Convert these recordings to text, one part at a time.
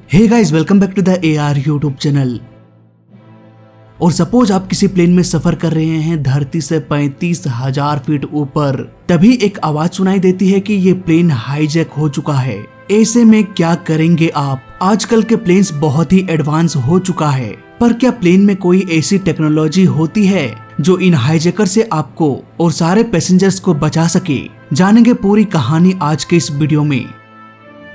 Hey guys, welcome back to the AR YouTube channel. और suppose आप किसी plane में सफर कर रहे हैं धरती से 35,000 फीट ऊपर, तभी एक आवाज सुनाई देती है कि ये प्लेन हाईजैक हो चुका है। ऐसे में क्या करेंगे आप? आजकल के प्लेन्स बहुत ही एडवांस हो चुका है, पर क्या प्लेन में कोई ऐसी टेक्नोलॉजी होती है जो इन हाईजैकर से आपको और सारे पैसेंजर्स को बचा सके? जानेंगे पूरी कहानी आज के इस वीडियो में।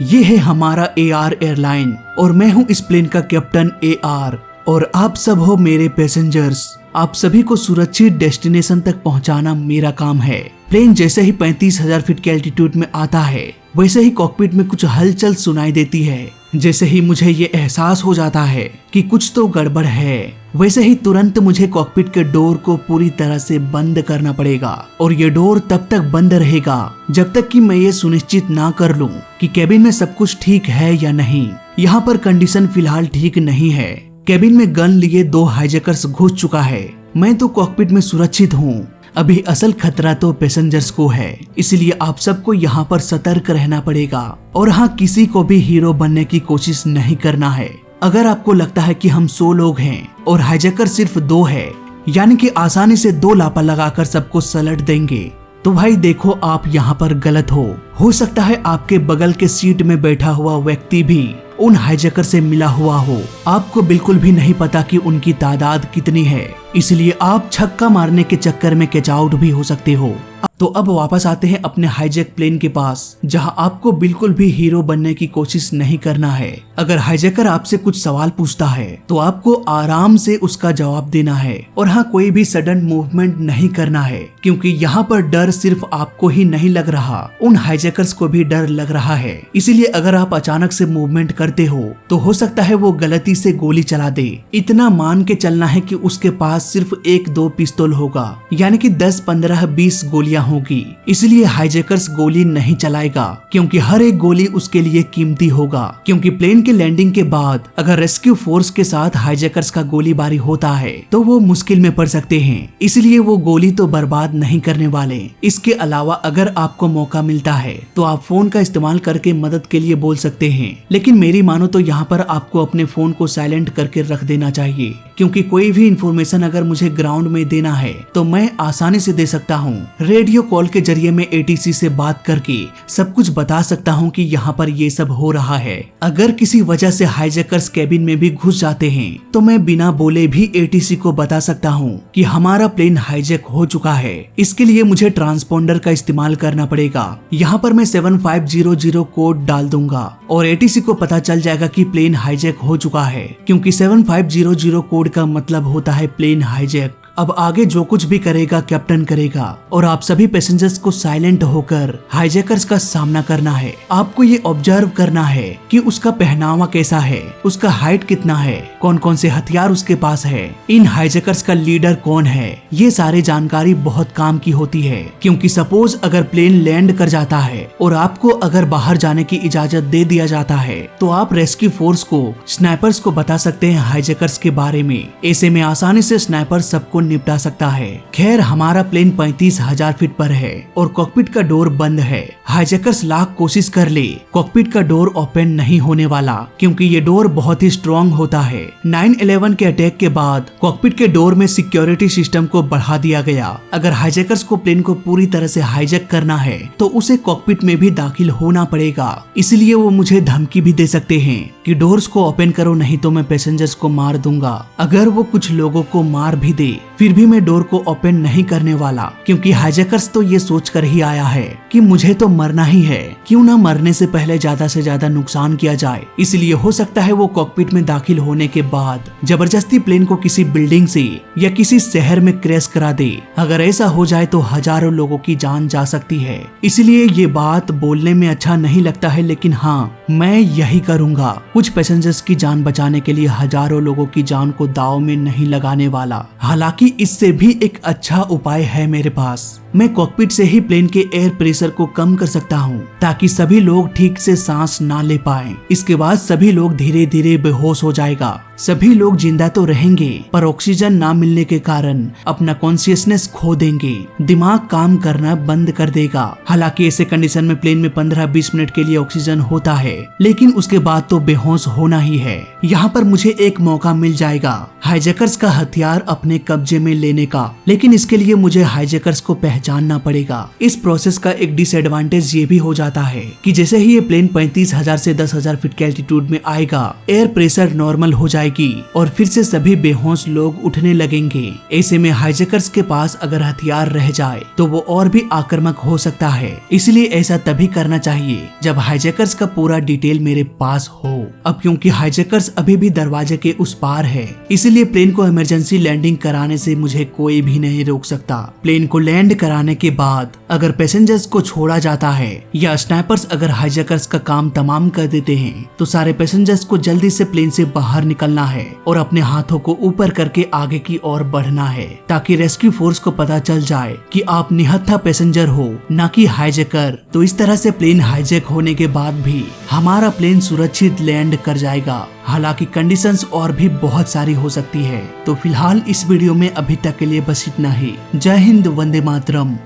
ये है हमारा AR एयरलाइन और मैं हूँ इस प्लेन का कैप्टन AR और आप सब हो मेरे पैसेंजर्स। आप सभी को सुरक्षित डेस्टिनेशन तक पहुंचाना मेरा काम है। प्लेन जैसे ही 35,000 फीट के एल्टीट्यूड में आता है, वैसे ही कॉकपिट में कुछ हलचल सुनाई देती है। जैसे ही मुझे ये एहसास हो जाता है कि कुछ तो गड़बड़ है, वैसे ही तुरंत मुझे कॉकपिट के डोर को पूरी तरह से बंद करना पड़ेगा। और ये डोर तब तक बंद रहेगा जब तक कि मैं ये सुनिश्चित ना कर लूं कि केबिन में सब कुछ ठीक है या नहीं। यहाँ पर कंडीशन फिलहाल ठीक नहीं है। केबिन में गन लिए 2 हाईजैकर्स घुस चुका है। मैं तो कॉकपिट में सुरक्षित हूँ। अभी असल खतरा तो पैसेंजर्स को है, इसलिए आप सबको यहाँ पर सतर्क रहना पड़ेगा। और हाँ, किसी को भी हीरो बनने की कोशिश नहीं करना है। अगर आपको लगता है कि हम 100 लोग हैं और हाईजैकर सिर्फ 2 है, यानी कि आसानी से 2 लापा लगाकर सबको सलट देंगे, तो भाई देखो, आप यहाँ पर गलत हो सकता है आपके बगल के सीट में बैठा हुआ व्यक्ति भी उन हाईजैकर से मिला हुआ हो। आपको बिल्कुल भी नहीं पता कि उनकी तादाद कितनी है, इसलिए आप छक्का मारने के चक्कर में कैच आउट भी हो सकते हो। तो अब वापस आते हैं अपने हाईजैक प्लेन के पास, जहां आपको बिल्कुल भी हीरो बनने की कोशिश नहीं करना है। अगर हाईजैकर आपसे कुछ सवाल पूछता है तो आपको आराम से उसका जवाब देना है। और हाँ, कोई भी सडन मूवमेंट नहीं करना है, क्योंकि यहाँ पर डर सिर्फ आपको ही नहीं लग रहा, उन हाईजैकर्स को भी डर लग रहा है। इसीलिए अगर आप अचानक से मूवमेंट करते हो तो हो सकता है वो गलती से गोली चला दे। इतना मान के चलना है कि उसके पास सिर्फ 1-2 पिस्तौल होगा, यानी कि 10, 15, 20 गोलियां होगी। इसलिए हाईजैकर्स गोली नहीं चलाएगा, क्योंकि हर एक गोली उसके लिए कीमती होगा। क्योंकि प्लेन के लैंडिंग के बाद अगर रेस्क्यू फोर्स के साथ हाईजैकर्स का गोलीबारी होता है तो वो मुश्किल में पड़ सकते हैं, इसलिए वो गोली तो बर्बाद नहीं करने वाले। इसके अलावा अगर आपको मौका मिलता है तो आप फोन का इस्तेमाल करके मदद के लिए बोल सकते हैं, लेकिन मेरी मानो तो यहाँ पर आपको अपने फोन को साइलेंट करके रख देना चाहिए, क्योंकि कोई भी इंफॉर्मेशन अगर मुझे ग्राउंड में देना है तो मैं आसानी से दे सकता हूँ। रेडियो कॉल के जरिए मैं ATC से बात करके सब कुछ बता सकता हूँ कि यहाँ पर ये सब हो रहा है। अगर किसी वजह से हाईजैकर्स केबिन में भी घुस जाते हैं तो मैं बिना बोले भी ATC को बता सकता हूँ कि हमारा प्लेन हाईजैक हो चुका है। इसके लिए मुझे ट्रांसपोंडर का इस्तेमाल करना पड़ेगा। यहाँ पर मैं 7500 कोड डाल दूंगा और ATC को पता चल जाएगा कि प्लेन हाईजैक हो चुका है, क्योंकि 7500 कोड का मतलब होता है प्लेन हाईजैक। अब आगे जो कुछ भी करेगा कैप्टन करेगा, और आप सभी पैसेंजर्स को साइलेंट होकर हाईजैकर्स का सामना करना है। आपको ये ऑब्जर्व करना है कि उसका पहनावा कैसा है, उसका हाइट कितना है, कौन कौन से हथियार उसके पास है, इन हाईजैकर्स का लीडर कौन है। ये सारी जानकारी बहुत काम की होती है, क्योंकि सपोज अगर प्लेन लैंड कर जाता है और आपको अगर बाहर जाने की इजाजत दे दिया जाता है तो आप रेस्क्यू फोर्स को, स्नाइपर्स को बता सकते हैं हाईजैकर्स के बारे में। ऐसे में आसानी से स्नाइपर सबको निपटा सकता है। खैर, हमारा प्लेन 35,000 फीट पर है और कॉकपिट का डोर बंद है। हाईजैकर्स लाख कोशिश कर ले, कॉकपिट का डोर ओपन नहीं होने वाला, क्योंकि ये डोर बहुत ही स्ट्रॉन्ग होता है। 9/11 के अटैक के बाद कॉकपिट के डोर में सिक्योरिटी सिस्टम को बढ़ा दिया गया। अगर हाईजैकर्स को प्लेन को पूरी तरह से हाईजैक करना है तो उसे कॉकपिट में भी दाखिल होना पड़ेगा। इसलिए वो मुझे धमकी भी दे सकते हैं कि डोर्स को ओपन करो, नहीं तो मैं पैसेंजर्स को मार दूंगा। अगर वो कुछ लोगों को मार भी दे, फिर भी मैं डोर को ओपन नहीं करने वाला, क्योंकि हाईजैकर्स तो ये सोच कर ही आया है कि मुझे तो मरना ही है, क्यों ना मरने से पहले ज्यादा से ज्यादा नुकसान किया जाए। इसलिए हो सकता है वो कॉकपिट में दाखिल होने के बाद जबरदस्ती प्लेन को किसी बिल्डिंग से या किसी शहर में क्रैश करा दे। अगर ऐसा हो जाए तो हजारों लोगों की जान जा सकती है। इसलिए ये बात बोलने में अच्छा नहीं लगता है, लेकिन हाँ, मैं यही करूंगा। कुछ पैसेंजर्स की जान बचाने के लिए हजारों लोगों की जान को दांव में नहीं लगाने वाला। हालांकि इससे भी एक अच्छा उपाय है मेरे पास। मैं कॉकपिट से ही प्लेन के एयर प्रेशर को कम कर सकता हूँ ताकि सभी लोग ठीक से सांस ना ले पाए। इसके बाद सभी लोग धीरे धीरे बेहोश हो जाएगा। सभी लोग जिंदा तो रहेंगे पर ऑक्सीजन ना मिलने के कारण अपना कॉन्शियसनेस खो देंगे, दिमाग काम करना बंद कर देगा। हालांकि ऐसे कंडीशन में प्लेन में 15-20 मिनट के लिए ऑक्सीजन होता है, लेकिन उसके बाद तो बेहोश होना ही है। यहाँ पर मुझे एक मौका मिल जाएगा हाईजैकर्स का हथियार अपने कब्जे में लेने का, लेकिन इसके लिए मुझे हाईजैकर्स को पहचानना पड़ेगा। इस प्रोसेस का एक डिसएडवांटेज ये भी हो जाता है कि जैसे ही ये प्लेन 35,000 से 10,000 फीट के एल्टीट्यूड में आएगा, एयर प्रेशर नॉर्मल हो जाएगी और फिर से सभी बेहोश लोग उठने लगेंगे। ऐसे में हाईजैकर्स के पास अगर हथियार रह जाए तो वो और भी आक्रामक हो सकता है, इसलिए ऐसा तभी करना चाहिए जब हाईजैकर्स का पूरा डिटेल मेरे पास हो। अब क्योंकि हाईजैकर्स अभी भी दरवाजे के उस पार है, इसलिए प्लेन को इमरजेंसी लैंडिंग कराने से मुझे कोई भी नहीं रोक सकता। प्लेन को लैंड कराने के बाद अगर पैसेंजर्स को छोड़ा जाता है या स्नाइपर्स अगर हाईजैकर्स का काम तमाम कर देते हैं तो सारे पैसेंजर्स को जल्दी से प्लेन से बाहर निकलना है और अपने हाथों को ऊपर करके आगे की ओर बढ़ना है ताकि रेस्क्यू फोर्स को पता चल जाए कि आप निहत्था पैसेंजर हो, ना कि हाईजैकर। तो इस तरह से प्लेन हाईजैक होने के बाद भी हमारा प्लेन सुरक्षित लैंड कर जाएगा। हालांकि कंडीशंस और भी बहुत सारी हो सकती है। तो फिलहाल इस वीडियो में अभी तक के लिए बस इतना ही। जय हिंद, वंदे मातरम।